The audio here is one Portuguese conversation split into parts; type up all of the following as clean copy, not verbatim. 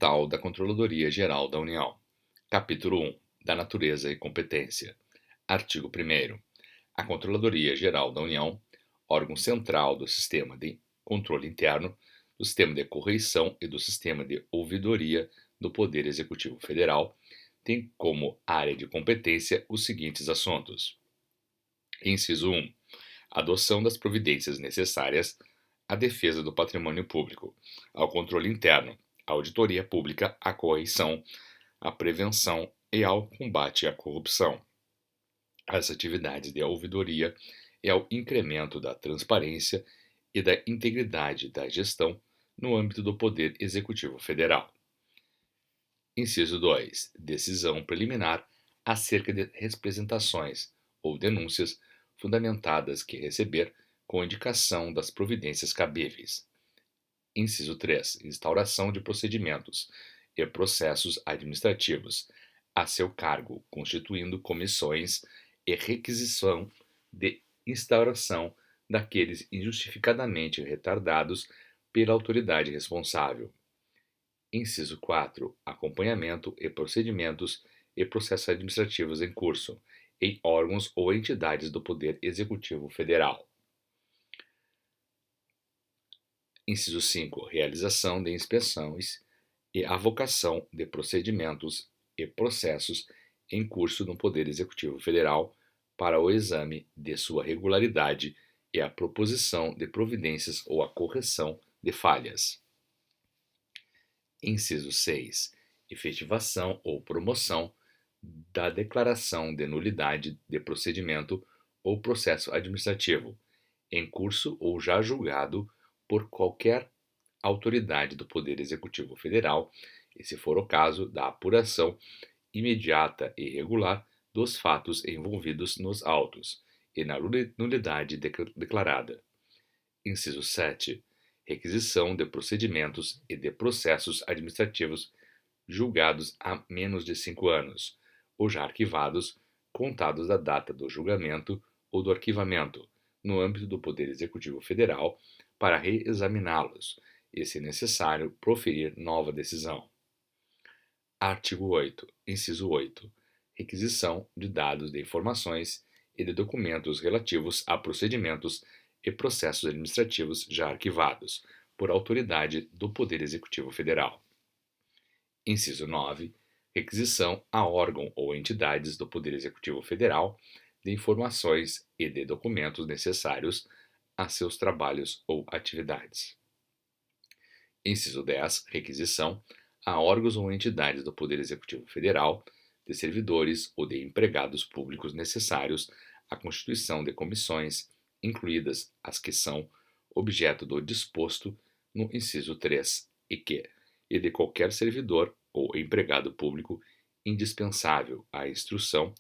Portal da Controladoria Geral da União. Capítulo 1. Da natureza e competência. Artigo 1º. A Controladoria Geral da União, órgão central do Sistema de Controle Interno, do Sistema de Correição e do Sistema de Ouvidoria do Poder Executivo Federal, tem como área de competência os seguintes assuntos. Inciso 1. Adoção das providências necessárias à defesa do patrimônio público, ao controle interno, à auditoria pública, à correição, à prevenção e ao combate à corrupção, às atividades de ouvidoria e ao incremento da transparência e da integridade da gestão no âmbito do Poder Executivo Federal. Inciso 2. Decisão preliminar acerca de representações ou denúncias fundamentadas que receber com indicação das providências cabíveis. Inciso 3. Instauração de procedimentos e processos administrativos a seu cargo, constituindo comissões e requisição de instauração daqueles injustificadamente retardados pela autoridade responsável. Inciso 4. Acompanhamento e procedimentos e processos administrativos em curso, em órgãos ou entidades do Poder Executivo Federal. Inciso 5. Realização de inspeções e avocação de procedimentos e processos em curso no Poder Executivo Federal para o exame de sua regularidade e a proposição de providências ou a correção de falhas. Inciso 6. Efetivação ou promoção da declaração de nulidade de procedimento ou processo administrativo, em curso ou já julgado por qualquer autoridade do Poder Executivo Federal, e, se for o caso, da apuração imediata e regular dos fatos envolvidos nos autos e na nulidade declarada. Inciso 7. Requisição de procedimentos e de processos administrativos julgados há menos de 5 anos, ou já arquivados, contados da data do julgamento ou do arquivamento, no âmbito do Poder Executivo Federal, para reexaminá-los e, se necessário, proferir nova decisão. Artigo 8. Inciso 8. Requisição de dados de informações e de documentos relativos a procedimentos e processos administrativos já arquivados por autoridade do Poder Executivo Federal. Inciso 9. Requisição a órgão ou entidades do Poder Executivo Federal de informações e de documentos necessários a seus trabalhos ou atividades. Inciso 10. Requisição a órgãos ou entidades do Poder Executivo Federal de servidores ou de empregados públicos necessários à constituição de comissões, incluídas as que são objeto do disposto no inciso 3, e de qualquer servidor ou empregado público indispensável à instrução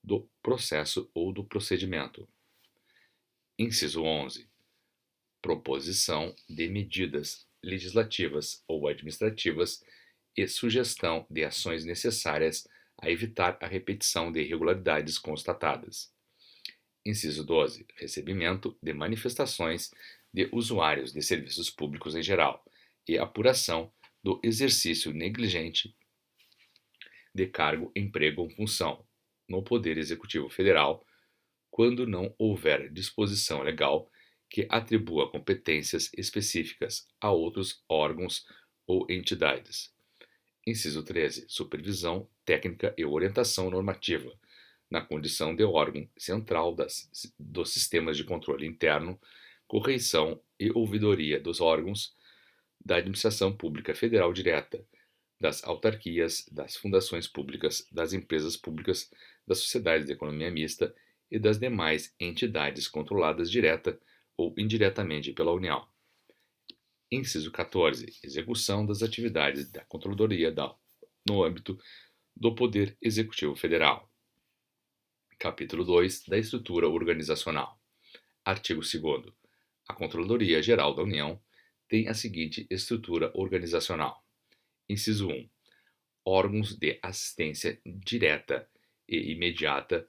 do processo ou do procedimento. Inciso 11. Proposição de medidas legislativas ou administrativas e sugestão de ações necessárias a evitar a repetição de irregularidades constatadas. Inciso 12. Recebimento de manifestações de usuários de serviços públicos em geral e apuração do exercício negligente de cargo, emprego ou função no Poder Executivo Federal, quando não houver disposição legal que atribua competências específicas a outros órgãos ou entidades. Inciso 13. Supervisão técnica e orientação normativa, na condição de órgão central dos sistemas de controle interno, correição e ouvidoria dos órgãos da administração pública federal direta, das autarquias, das fundações públicas, das empresas públicas, das sociedades de economia mista e das demais entidades controladas direta ou indiretamente pela União. Inciso 14. Execução das atividades da Controladoria no âmbito do Poder Executivo Federal. Capítulo 2. Da estrutura organizacional. Artigo 2º. A Controladoria Geral da União tem a seguinte estrutura organizacional. Inciso 1. Órgãos de assistência direta e imediata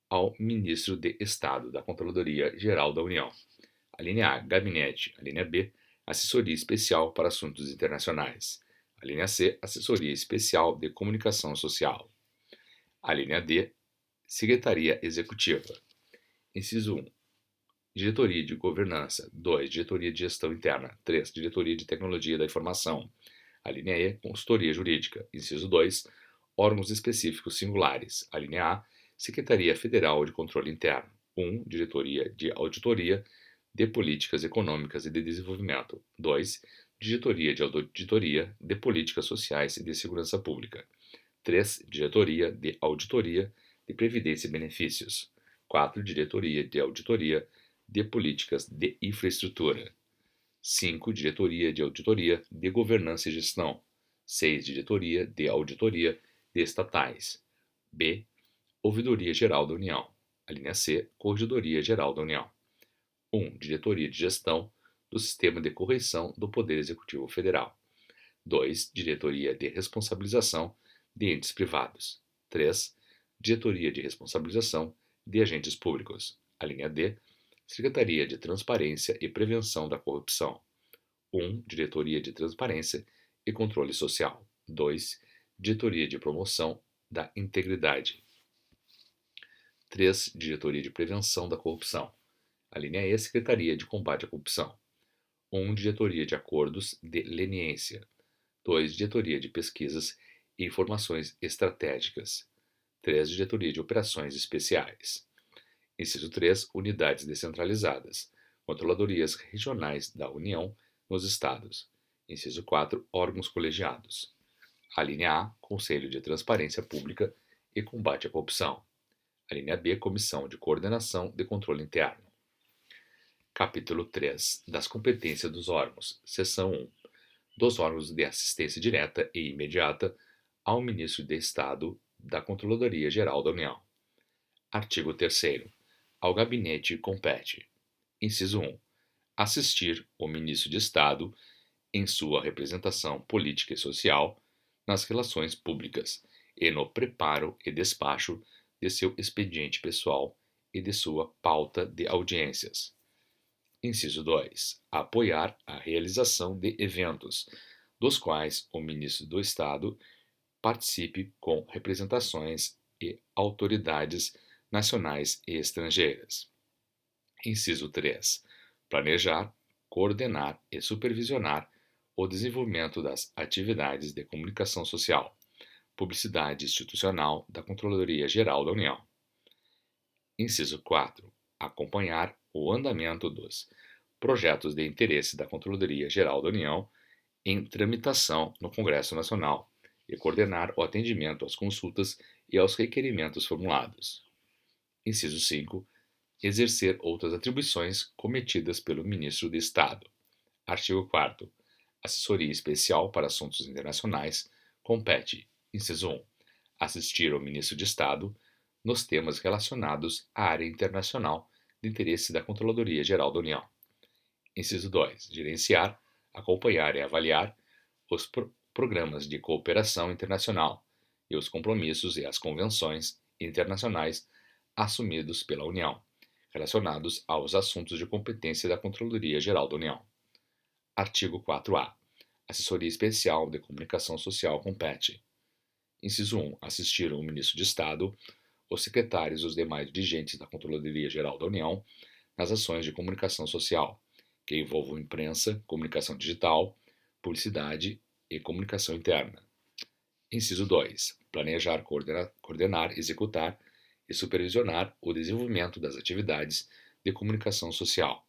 ao Ministro de Estado da Controladoria Geral da União. A linha A, Gabinete. A linha B, Assessoria Especial para Assuntos Internacionais. A linha C, Assessoria Especial de Comunicação Social. A linha D, Secretaria Executiva. Inciso 1, Diretoria de Governança. 2, Diretoria de Gestão Interna. 3, Diretoria de Tecnologia da Informação. A linha E, Consultoria Jurídica. Inciso 2, órgãos específicos singulares. A linha A, Secretaria Federal de Controle Interno. 1, Diretoria de Auditoria de Políticas Econômicas e de Desenvolvimento. 2, Diretoria de Auditoria de Políticas Sociais e de Segurança Pública. 3, Diretoria de Auditoria de Previdência e Benefícios. 4, Diretoria de Auditoria de Políticas de Infraestrutura. 5, Diretoria de Auditoria de Governança e Gestão. 6, Diretoria de Auditoria de Estatais. B, Ouvidoria Geral da União. A linha C, Corregedoria Geral da União. 1, Diretoria de Gestão do Sistema de Correição do Poder Executivo Federal. 2, Diretoria de Responsabilização de Entes Privados. 3, Diretoria de Responsabilização de Agentes Públicos. A linha D, Secretaria de Transparência e Prevenção da Corrupção. 1, Diretoria de Transparência e Controle Social. 2, Diretoria de Promoção da Integridade. 3, Diretoria de Prevenção da Corrupção. A linha E, Secretaria de Combate à Corrupção. 1, Diretoria de Acordos de Leniência. 2, Diretoria de Pesquisas e Informações Estratégicas. 3, Diretoria de Operações Especiais. Inciso 3, Unidades Descentralizadas. Controladorias Regionais da União nos Estados. Inciso 4, Órgãos Colegiados. A linha A, Conselho de Transparência Pública e Combate à Corrupção. A linha B, Comissão de Coordenação de Controle Interno. Capítulo 3, das competências dos órgãos. Seção 1, dos órgãos de assistência direta e imediata ao Ministro de Estado da Controladoria Geral da União. Artigo 3º. Ao gabinete compete. Inciso 1. Assistir o Ministro de Estado em sua representação política e social nas relações públicas e no preparo e despacho de seu expediente pessoal e de sua pauta de audiências. Inciso 2. Apoiar a realização de eventos, dos quais o Ministro do Estado participe com representações e autoridades nacionais e estrangeiras. Inciso 3. Planejar, coordenar e supervisionar o desenvolvimento das atividades de comunicação social, publicidade institucional da Controladoria Geral da União. Inciso 4. Acompanhar o andamento dos projetos de interesse da Controladoria Geral da União em tramitação no Congresso Nacional e coordenar o atendimento às consultas e aos requerimentos formulados. Inciso 5. Exercer outras atribuições cometidas pelo Ministro de Estado. Artigo 4º. Assessoria Especial para Assuntos Internacionais compete. Inciso 1. Assistir ao Ministro de Estado nos temas relacionados à área internacional de interesse da Controladoria Geral da União. Inciso 2. Gerenciar, acompanhar e avaliar os programas de cooperação internacional e os compromissos e as convenções internacionais assumidos pela União, relacionados aos assuntos de competência da Controladoria Geral da União. Artigo 4A. Assessoria Especial de Comunicação Social compete. Inciso 1. Assistir o Ministro de Estado, os secretários e os demais dirigentes da Controladoria Geral da União nas ações de comunicação social, que envolvam imprensa, comunicação digital, publicidade e comunicação interna. Inciso 2. Planejar, coordenar, executar e supervisionar o desenvolvimento das atividades de comunicação social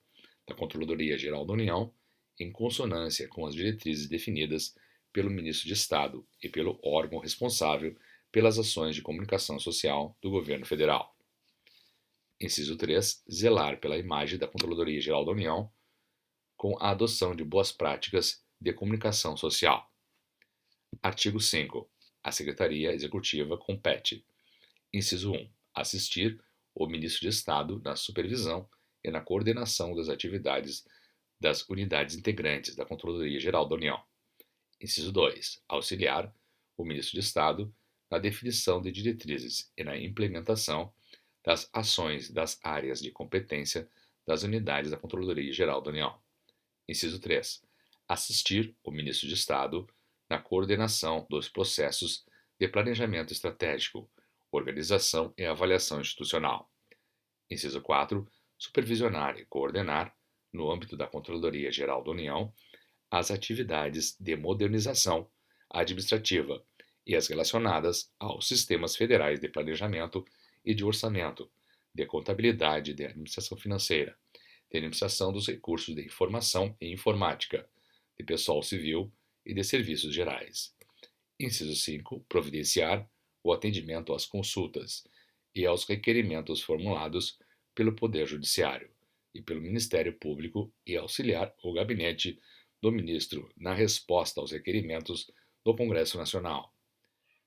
da Controladoria Geral da União, em consonância com as diretrizes definidas pelo Ministro de Estado e pelo órgão responsável pelas ações de comunicação social do Governo Federal. Inciso 3. Zelar pela imagem da Controladoria Geral da União com a adoção de boas práticas de comunicação social. Artigo 5. A Secretaria Executiva compete. Inciso 1. Assistir o Ministro de Estado na supervisão e na coordenação das atividades das unidades integrantes da Controladoria Geral da União. Inciso 2. Auxiliar o Ministro de Estado na definição de diretrizes e na implementação das ações das áreas de competência das unidades da Controladoria Geral da União. Inciso 3. Assistir o Ministro de Estado na coordenação dos processos de planejamento estratégico, organização e avaliação institucional. Inciso 4. Supervisionar e coordenar, no âmbito da Controladoria Geral da União, as atividades de modernização administrativa e as relacionadas aos sistemas federais de planejamento e de orçamento, de contabilidade e de administração financeira, de administração dos recursos de informação e informática, de pessoal civil e de serviços gerais. Inciso 5. Providenciar o atendimento às consultas e aos requerimentos formulados pelo Poder Judiciário e pelo Ministério Público e auxiliar o gabinete do ministro na resposta aos requerimentos do Congresso Nacional.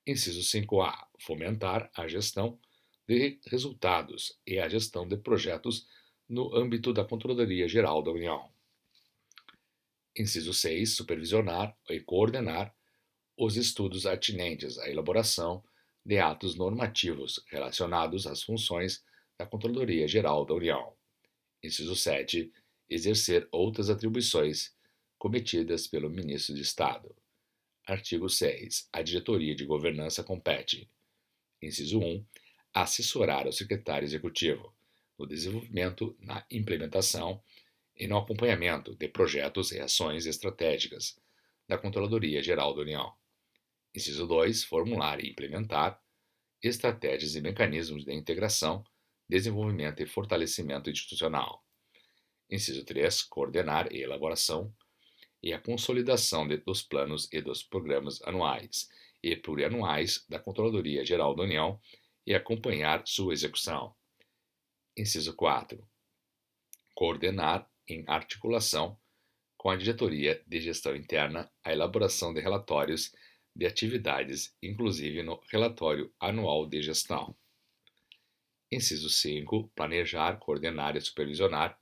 Inciso 5A. Fomentar a gestão de resultados e a gestão de projetos no âmbito da Controladoria Geral da União. Inciso 6. Supervisionar e coordenar os estudos atinentes à elaboração de atos normativos relacionados às funções da Controladoria Geral da União. Inciso 7. Exercer outras atribuições cometidas pelo Ministro de Estado. Artigo 6. A Diretoria de Governança compete. Inciso 1. Assessorar o Secretário Executivo no desenvolvimento, na implementação e no acompanhamento de projetos e ações estratégicas da Controladoria Geral da União. Inciso 2. Formular e implementar estratégias e mecanismos de integração, desenvolvimento e fortalecimento institucional. Inciso 3. Coordenar e elaboração e a consolidação dos planos e dos programas anuais e plurianuais da Controladoria Geral da União e acompanhar sua execução. Inciso 4. Coordenar, em articulação com a Diretoria de Gestão Interna, a elaboração de relatórios de atividades, inclusive no Relatório Anual de Gestão. Inciso 5. Planejar, coordenar e supervisionar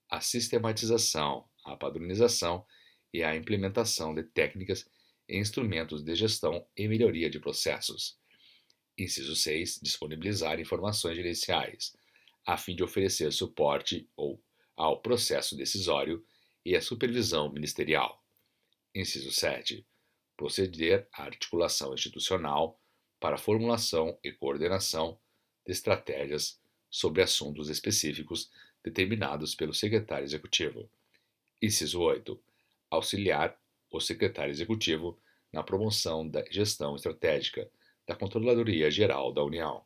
a sistematização, a padronização e a implementação de técnicas e instrumentos de gestão e melhoria de processos. Inciso 6. Disponibilizar informações gerenciais, a fim de oferecer suporte ao processo decisório e à supervisão ministerial. Inciso 7. Proceder à articulação institucional para a formulação e coordenação de estratégias sobre assuntos específicos determinados pelo secretário executivo. Inciso 8. Auxiliar o secretário executivo na promoção da gestão estratégica da Controladoria Geral da União.